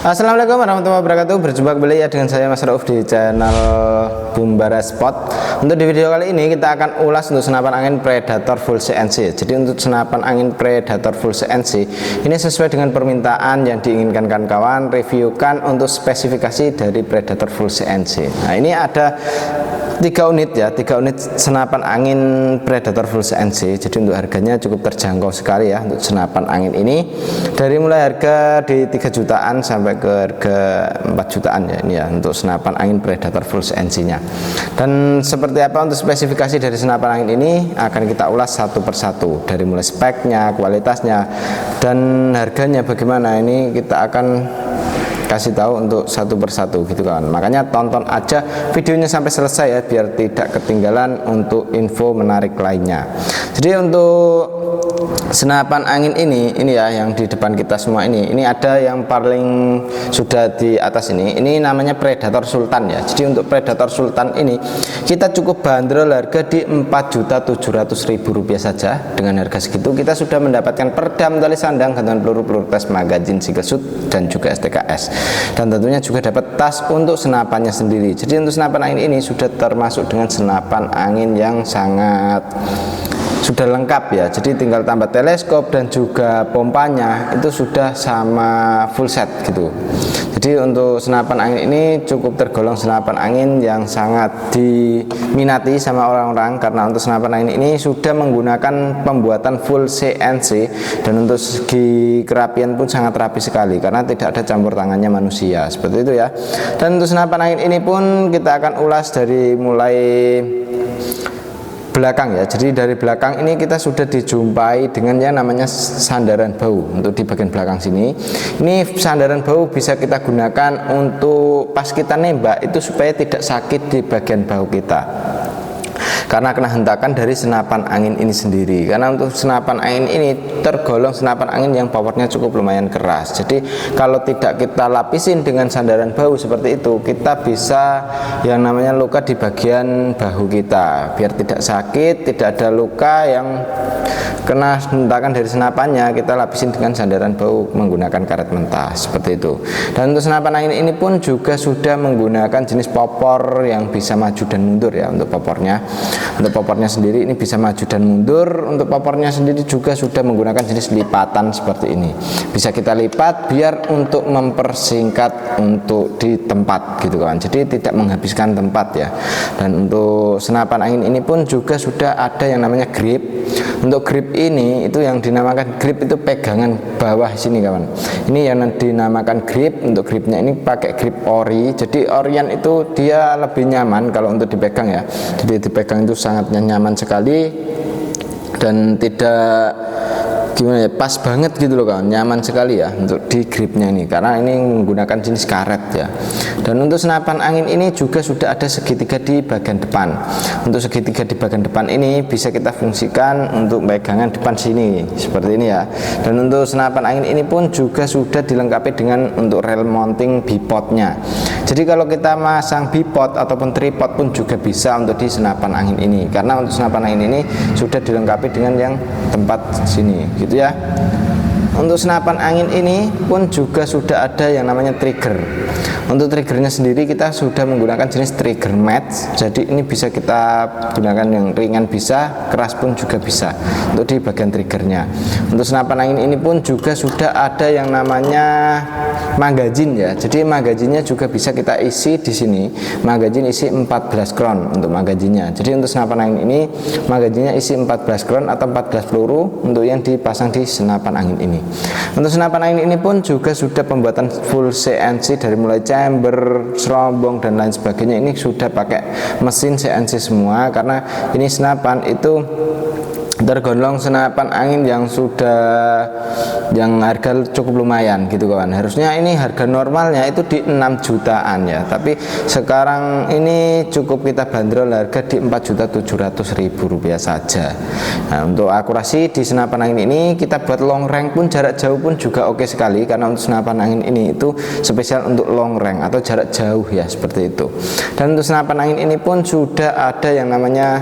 Assalamualaikum warahmatullahi wabarakatuh. Berjumpa kembali ya dengan saya Mas Rauf di channel Bumbara Spot. Untuk di video kali ini kita akan ulas untuk senapan angin Predator full CNC. Jadi untuk senapan angin Predator full CNC ini sesuai dengan permintaan yang diinginkan kawan-kawan, reviewkan untuk spesifikasi dari Predator full CNC. Nah, ini ada 3 unit ya, 3 unit senapan angin Predator full CNC. Jadi untuk harganya cukup terjangkau sekali ya untuk senapan angin ini. Dari mulai harga di 3 jutaan sampai ke harga 4 jutaan ya ini ya untuk senapan angin Predator full CNC nya. Dan seperti apa untuk spesifikasi dari senapan angin ini akan kita ulas satu persatu, dari mulai speknya, kualitasnya, dan harganya bagaimana. Ini kita akan kasih tahu untuk satu persatu gitu kan. Makanya tonton aja videonya sampai selesai ya biar tidak ketinggalan untuk info menarik lainnya. Jadi untuk senapan angin ini ya yang di depan kita semua ini ada yang paling sudah di atas ini namanya Predator Sultan ya. Jadi untuk Predator Sultan ini kita cukup bandrol harga di Rp4.700.000 saja. Dengan harga segitu kita sudah mendapatkan perdam tali sandang, gantungan peluru tes, magazin single shoot, dan juga STKS. Dan tentunya juga dapat tas untuk senapannya sendiri. Jadi untuk senapan angin ini sudah termasuk dengan senapan angin yang sangat sudah lengkap ya. Jadi tinggal tambah teleskop dan juga pompanya itu sudah sama full set gitu. Jadi untuk senapan angin ini cukup tergolong senapan angin yang sangat diminati sama orang-orang, karena untuk senapan angin ini sudah menggunakan pembuatan full CNC dan untuk segi kerapian pun sangat rapi sekali karena tidak ada campur tangannya manusia, seperti itu ya. Dan untuk senapan angin ini pun kita akan ulas dari mulai belakang ya. Jadi dari belakang ini kita sudah dijumpai dengan yang namanya sandaran bau. Untuk di bagian belakang sini ini sandaran bau bisa kita gunakan untuk pas kita nembak itu supaya tidak sakit di bagian bau kita, karena kena hentakan dari senapan angin ini sendiri. Karena untuk senapan angin ini tergolong senapan angin yang powernya cukup lumayan keras. Jadi kalau tidak kita lapisin dengan sandaran bau seperti itu, kita bisa yang namanya luka di bagian bahu kita. Biar tidak sakit, tidak ada luka yang kena hentakan dari senapannya, kita lapisin dengan sandaran bau menggunakan karet mentah, seperti itu. Dan untuk senapan angin ini pun juga sudah menggunakan jenis popor yang bisa maju dan mundur ya. Untuk popornya sendiri ini bisa maju dan mundur. Untuk popornya sendiri juga sudah menggunakan jenis lipatan seperti ini. Bisa kita lipat biar untuk mempersingkat untuk di tempat gitu kan. Jadi tidak menghabiskan tempat ya. Dan untuk senapan angin ini pun juga sudah ada yang namanya grip. Untuk grip ini itu yang dinamakan grip itu pegangan bawah sini kawan. Ini yang dinamakan grip. Untuk gripnya ini pakai grip ori. Jadi orian itu dia lebih nyaman kalau untuk dipegang ya. Jadi dipegang itu sangat nyaman sekali dan tidak gimana ya, pas banget gitu loh kawan, nyaman sekali ya untuk di gripnya ini karena ini menggunakan jenis karet ya. Dan untuk senapan angin ini juga sudah ada segitiga di bagian depan. Untuk segitiga di bagian depan ini bisa kita fungsikan untuk pegangan depan sini seperti ini ya. Dan untuk senapan angin ini pun juga sudah dilengkapi dengan untuk rail mounting bipodnya. Jadi kalau kita masang bipod ataupun tripod pun juga bisa untuk di senapan angin ini, karena untuk senapan angin ini sudah dilengkapi dengan yang tempat sini gitu ya. Untuk senapan angin ini pun juga sudah ada yang namanya trigger. Untuk triggernya sendiri kita sudah menggunakan jenis trigger match. Jadi ini bisa kita gunakan yang ringan bisa, keras pun juga bisa untuk di bagian triggernya. Untuk senapan angin ini pun juga sudah ada yang namanya magazin ya. Jadi magazinnya juga bisa kita isi di sini. Magazin isi 14 kron untuk magazinnya. Jadi untuk senapan angin ini magazinnya isi 14 kron atau 14 peluru untuk yang dipasang di senapan angin ini. Untuk senapan angin ini pun juga sudah pembuatan full CNC dari mulai chamber, serombong dan lain sebagainya. Ini sudah pakai mesin CNC semua karena ini senapan itu tergolong senapan angin yang sudah yang harga cukup lumayan gitu kawan. Harusnya ini harga normalnya itu di 6 jutaan ya, tapi sekarang ini cukup kita bandrol harga di Rp4.700.000 saja. Nah, untuk akurasi di senapan angin ini kita buat long range pun jarak jauh pun juga oke sekali, karena untuk senapan angin ini itu spesial untuk long range atau jarak jauh ya, seperti itu. Dan untuk senapan angin ini pun sudah ada yang namanya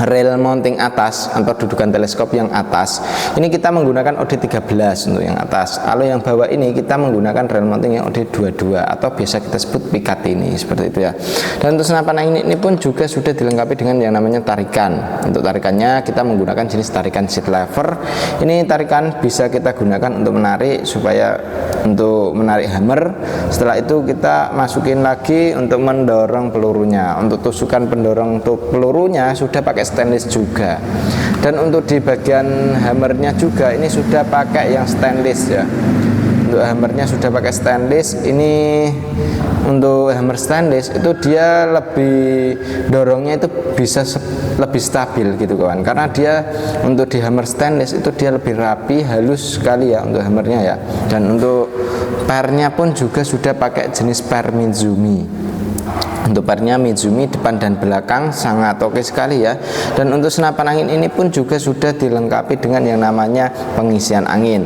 rail mounting atas atau dudukan teleskop yang atas ini kita menggunakan OD13 untuk yang atas. Kalau yang bawah ini kita menggunakan rail mounting yang OD22 atau biasa kita sebut Picatinny seperti itu ya. Dan untuk senapan angin ini pun juga sudah dilengkapi dengan yang namanya tarikan. Untuk tarikannya kita menggunakan jenis tarikan seat lever. Ini tarikan bisa kita gunakan untuk menarik supaya untuk menarik hammer. Setelah itu kita masukin lagi untuk mendorong pelurunya. Untuk tusukan pendorong pelurunya sudah pakai stainless juga, dan untuk di bagian hammernya juga ini sudah pakai yang stainless ya. Untuk hammernya sudah pakai stainless. Ini untuk hammer stainless itu dia lebih dorongnya itu bisa lebih stabil gitu kawan, karena dia untuk di hammer stainless itu dia lebih rapi, halus sekali ya untuk hammernya ya. Dan untuk pernya pun juga sudah pakai jenis per Mizumi. Untuk pernya Mizumi depan dan belakang sangat oke sekali ya. Dan untuk senapan angin ini pun juga sudah dilengkapi dengan yang namanya pengisian angin.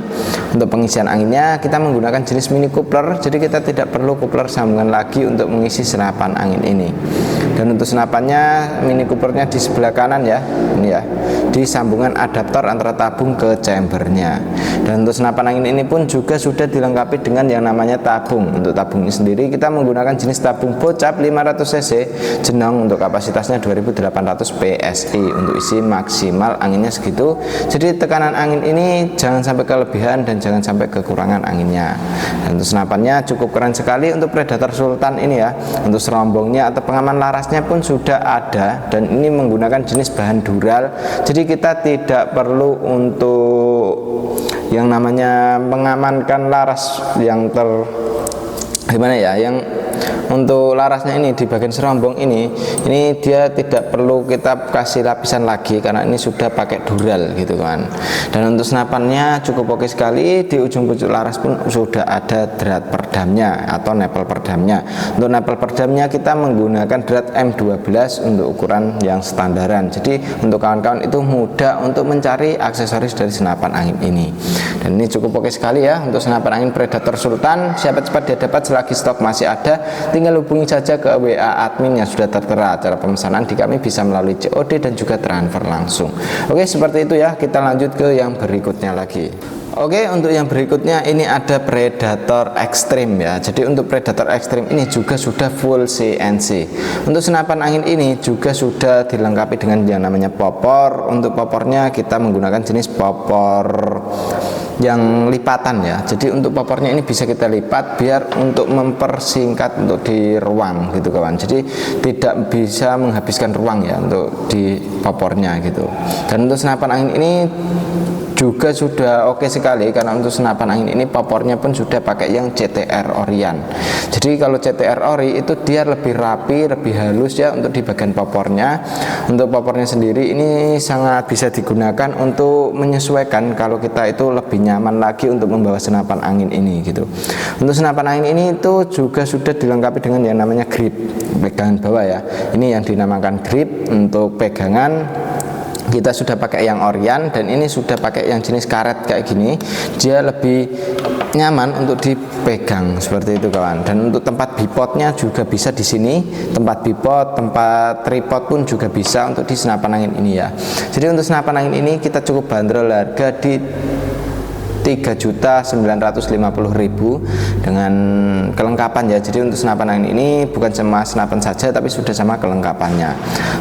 Untuk pengisian anginnya kita menggunakan jenis mini coupler, jadi kita tidak perlu coupler sambungan lagi untuk mengisi senapan angin ini. Dan untuk senapannya mini couplernya di sebelah kanan ya, ini ya, di sambungan adaptor antara tabung ke chambernya. Dan untuk senapan angin ini pun juga sudah dilengkapi dengan yang namanya tabung. Untuk tabung ini sendiri kita menggunakan jenis tabung bocap 500 cc jenong, untuk kapasitasnya 2800 PSI, untuk isi maksimal anginnya segitu. Jadi tekanan angin ini jangan sampai kelebihan dan jangan sampai kekurangan anginnya. Dan untuk senapannya cukup keren sekali. Untuk Predator Sultan ini ya, untuk serombongnya atau pengaman larasnya pun sudah ada, dan ini menggunakan jenis bahan dural. Jadi kita tidak perlu untuk yang namanya mengamankan laras yang gimana ya, yang untuk larasnya ini di bagian serombong ini dia tidak perlu kita kasih lapisan lagi karena ini sudah pakai dural gitu kan. Dan untuk senapannya cukup oke sekali. Di ujung pucuk laras pun sudah ada drat perdamnya atau nepel perdamnya. Untuk nepel perdamnya kita menggunakan drat M12 untuk ukuran yang standaran. Jadi untuk kawan-kawan itu mudah untuk mencari aksesoris dari senapan angin ini. Dan ini cukup oke sekali ya untuk senapan angin Predator Sultan. Siapa cepat dia dapat, selagi stok masih ada. Tinggal hubungi saja ke WA admin yang sudah tertera. Cara pemesanan di kami bisa melalui COD dan juga transfer langsung. Oke, seperti itu ya. Kita lanjut ke yang berikutnya lagi. Oke, untuk yang berikutnya ini ada Predator Extreme ya. Jadi untuk Predator Extreme ini juga sudah full CNC. Untuk senapan angin ini juga sudah dilengkapi dengan yang namanya popor. Untuk popornya kita menggunakan jenis popor yang lipatan ya. Jadi untuk popornya ini bisa kita lipat biar untuk mempersingkat untuk di ruang gitu kawan. Jadi tidak bisa menghabiskan ruang ya untuk di popornya gitu. Dan untuk senapan angin ini juga sudah oke sekali, karena untuk senapan angin ini popornya pun sudah pakai yang CTR Orion. Jadi kalau CTR Ori itu dia lebih rapi, lebih halus ya untuk di bagian popornya. Untuk popornya sendiri ini sangat bisa digunakan untuk menyesuaikan kalau kita itu lebih nyaman lagi untuk membawa senapan angin ini gitu. Untuk senapan angin ini itu juga sudah dilengkapi dengan yang namanya grip pegangan bawah ya. Ini yang dinamakan grip. Untuk pegangan kita sudah pakai yang Orion, dan ini sudah pakai yang jenis karet kayak gini. Dia lebih nyaman untuk dipegang seperti itu kawan. Dan untuk tempat bipodnya juga bisa di sini. Tempat bipod, tempat tripod pun juga bisa untuk di senapan angin ini ya. Jadi untuk senapan angin ini kita cukup bandrol harga di 3.950.000 dengan kelengkapan ya. Jadi untuk senapan angin ini bukan cuma senapan saja, tapi sudah sama kelengkapannya.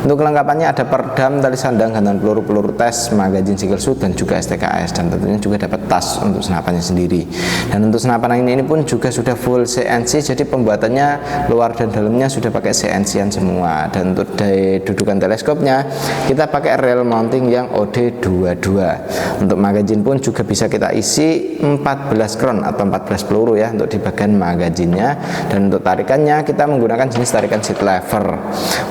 Untuk kelengkapannya ada perdam, tali sandang, gantungan peluru tes, magazin single shoot, dan juga STKS, dan tentunya juga dapat tas untuk senapannya sendiri. Dan untuk senapan angin ini pun juga sudah full CNC, jadi pembuatannya luar dan dalamnya sudah pakai CNC-an semua. Dan untuk dari dudukan teleskopnya kita pakai rail mounting yang OD22. Untuk magazin pun juga bisa kita isi 14 kron atau 14 peluru ya untuk di bagian magazinnya. Dan untuk tarikannya kita menggunakan jenis tarikan seat lever.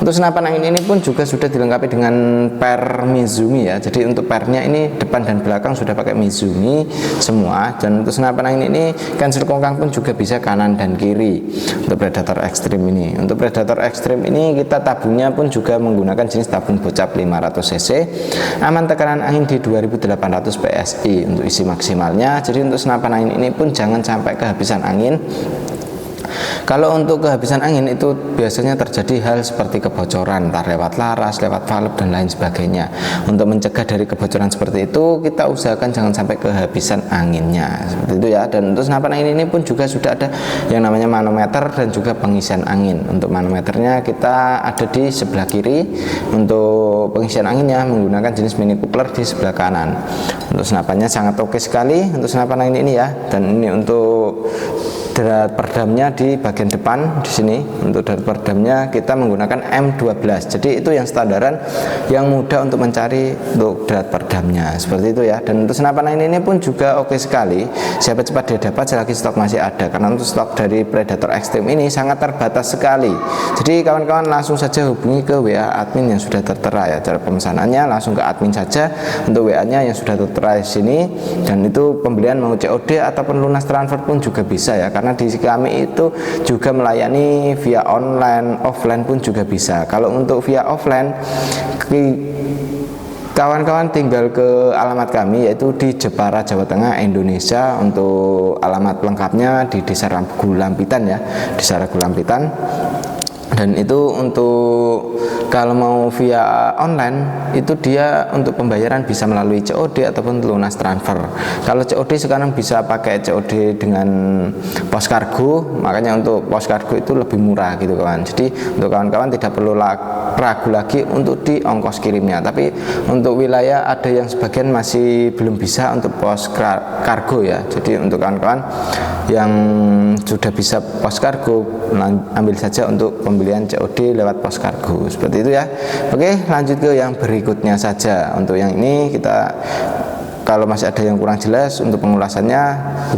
Untuk senapan angin ini pun juga sudah dilengkapi dengan per Mizumi ya. Jadi untuk pernya ini depan dan belakang sudah pakai Mizumi semua. Dan untuk senapan angin ini cancel kongkang pun juga bisa kanan dan kiri untuk Predator Extreme ini. Untuk Predator Extreme ini kita tabungnya pun juga menggunakan jenis tabung bocap 500 cc, aman tekanan angin di 2800 PSI untuk isi maksimalnya. Jadi untuk senapan angin ini pun jangan sampai kehabisan angin. Kalau untuk kehabisan angin itu biasanya terjadi hal seperti kebocoran, entah lewat laras, lewat valve dan lain sebagainya. Untuk mencegah dari kebocoran seperti itu, kita usahakan jangan sampai kehabisan anginnya, seperti itu ya. Dan untuk senapan angin ini pun juga sudah ada yang namanya manometer dan juga pengisian angin. Untuk manometernya kita ada di sebelah kiri, untuk pengisian anginnya menggunakan jenis mini coupler di sebelah kanan. Untuk senapannya sangat oke sekali untuk senapan angin ini ya. Dan ini untuk drat peredamnya di bagian depan di sini. Untuk drat peredamnya kita menggunakan M12. Jadi itu yang standaran yang mudah untuk mencari untuk drat peredamnya, seperti itu ya. Dan untuk senapan angin ini pun juga oke sekali. Siapa cepat dia dapat selagi stok masih ada, karena untuk stok dari Predator Extreme ini sangat terbatas sekali. Jadi kawan-kawan langsung saja hubungi ke WA admin yang sudah tertera ya. Cara pemesanannya langsung ke admin saja untuk WA-nya yang sudah tertera di sini. Dan itu pembelian mau COD ataupun lunas transfer pun juga bisa ya, karena di kami itu juga melayani via online, offline pun juga bisa. Kalau untuk via offline, kawan-kawan tinggal ke alamat kami yaitu di Jepara, Jawa Tengah, Indonesia. Untuk alamat lengkapnya di Desa Gulampitan ya, Desa Gulampitan. Dan itu untuk kalau mau via online itu dia untuk pembayaran bisa melalui COD ataupun lunas transfer. Kalau COD sekarang bisa pakai COD dengan pos kargo, makanya untuk pos kargo itu lebih murah gitu kawan. Jadi untuk kawan-kawan tidak perlu ragu lagi untuk di ongkos kirimnya. Tapi untuk wilayah ada yang sebagian masih belum bisa untuk pos kargo ya. Jadi untuk kawan-kawan yang sudah bisa pos kargo, ambil saja untuk pembelian COD lewat pos kargo, seperti itu ya. Oke, lanjut ke yang berikutnya saja. Untuk yang ini kita, kalau masih ada yang kurang jelas untuk pengulasannya,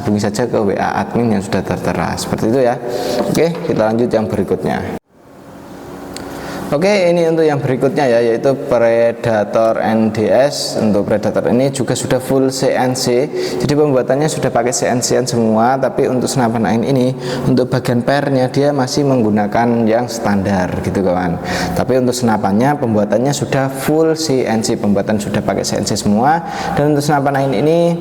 hubungi saja ke WA admin yang sudah tertera, seperti itu ya. Oke, kita lanjut yang berikutnya. Oke, ini untuk yang berikutnya ya, yaitu Predator NDS. Untuk Predator ini juga sudah full CNC, jadi pembuatannya sudah pakai CNC-an semua. Tapi untuk senapan angin ini, untuk bagian pernya dia masih menggunakan yang standar gitu kawan. Tapi untuk senapannya pembuatannya sudah full CNC, pembuatan sudah pakai CNC semua. Dan untuk senapan angin ini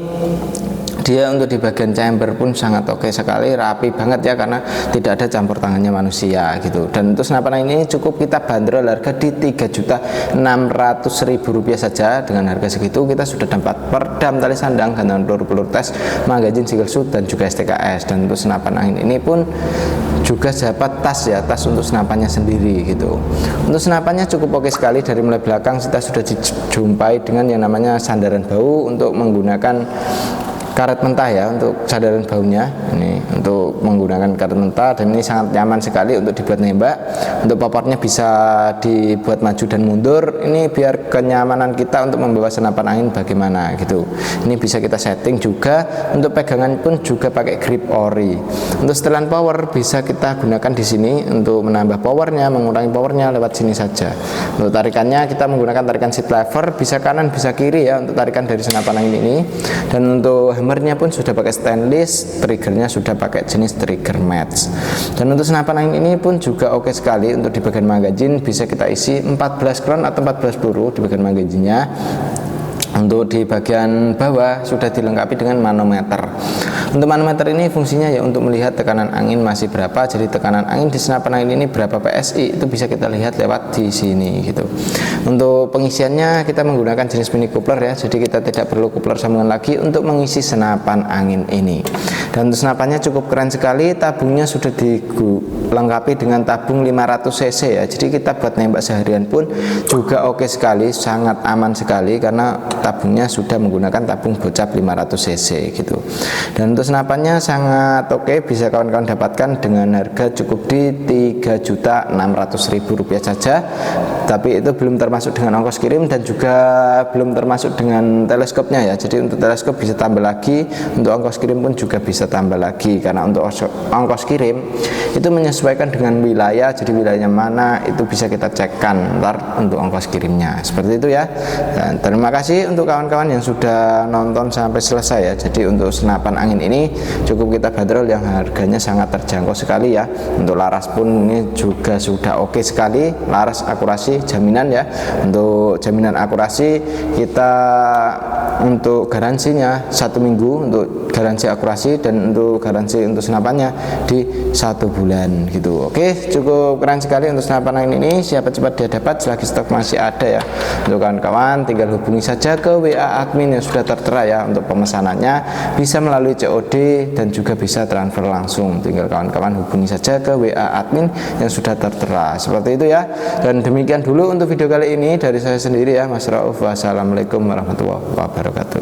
dia untuk di bagian chamber pun sangat oke sekali, rapi banget ya, karena tidak ada campur tangannya manusia gitu. Dan untuk senapan ini cukup kita bandrol harga di Rp3.600.000 saja. Dengan harga segitu kita sudah dapat peredam, tali sandang, gantungan peluru tes, magazin single shoot dan juga STKS. Dan untuk senapan angin ini pun juga dapat tas ya, tas untuk senapannya sendiri gitu. Untuk senapannya cukup oke sekali. Dari mulai belakang kita sudah dijumpai dengan yang namanya sandaran bau untuk menggunakan karet mentah ya, untuk sandaran baunya ini untuk menggunakan karet mentah. Dan ini sangat nyaman sekali untuk dibuat nembak. Untuk popornya bisa dibuat maju dan mundur, ini biar kenyamanan kita untuk membawa senapan angin bagaimana gitu. Ini bisa kita setting juga. Untuk pegangan pun juga pakai grip ori. Untuk setelan power bisa kita gunakan di sini untuk menambah powernya, mengurangi powernya lewat sini saja. Untuk tarikannya kita menggunakan tarikan seat lever, bisa kanan bisa kiri ya untuk tarikan dari senapan angin ini. Dan untuk hammernya pun sudah pakai stainless, triggernya sudah pakai jenis trigger match. Dan untuk senapan angin ini pun juga oke sekali. Untuk di bagian magazin bisa kita isi 14 round atau 14 peluru di bagian magazinnya. Untuk di bagian bawah sudah dilengkapi dengan manometer. Untuk manometer ini fungsinya ya untuk melihat tekanan angin masih berapa. Jadi tekanan angin di senapan angin ini berapa PSI itu bisa kita lihat lewat di sini gitu. Untuk pengisiannya kita menggunakan jenis mini coupler ya. Jadi kita tidak perlu coupler sambungan lagi untuk mengisi senapan angin ini. Dan untuk senapannya cukup keren sekali. Tabungnya sudah dilengkapi dengan tabung 500 cc ya. Jadi kita buat nembak seharian pun juga oke sekali, sangat aman sekali karena tabungnya sudah menggunakan tabung bocap 500 cc gitu. Dan untuk senapannya sangat oke, bisa kawan-kawan dapatkan dengan harga cukup di Rp3.600.000 saja. Tapi itu belum termasuk dengan ongkos kirim dan juga belum termasuk dengan teleskopnya ya. Jadi untuk teleskop bisa tambah lagi, untuk ongkos kirim pun juga bisa tambah lagi, karena untuk ongkos kirim itu menyesuaikan dengan wilayah. Jadi wilayahnya mana itu bisa kita cekkan ntar untuk ongkos kirimnya, seperti itu ya. Dan terima kasih untuk kawan-kawan yang sudah nonton sampai selesai ya. Jadi untuk senapan angin ini cukup kita bandrol yang harganya sangat terjangkau sekali ya. Untuk laras pun ini juga sudah oke sekali, laras akurasi jaminan ya. Untuk jaminan akurasi kita untuk garansinya 1 minggu untuk garansi akurasi, dan untuk garansi untuk senapannya di 1 bulan gitu. Oke, cukup keren sekali untuk senapan angin ini. Siapa cepat dia dapat, selagi stok masih ada ya. Untuk kawan-kawan tinggal hubungi saja ke WA admin yang sudah tertera ya. Untuk pemesanannya bisa melalui COD dan juga bisa transfer langsung. Tinggal kawan-kawan hubungi saja ke WA admin yang sudah tertera. Seperti itu ya. Dan demikian dulu untuk video kali ini dari saya sendiri ya, Mas Rauf. Wassalamualaikum warahmatullahi wabarakatuh.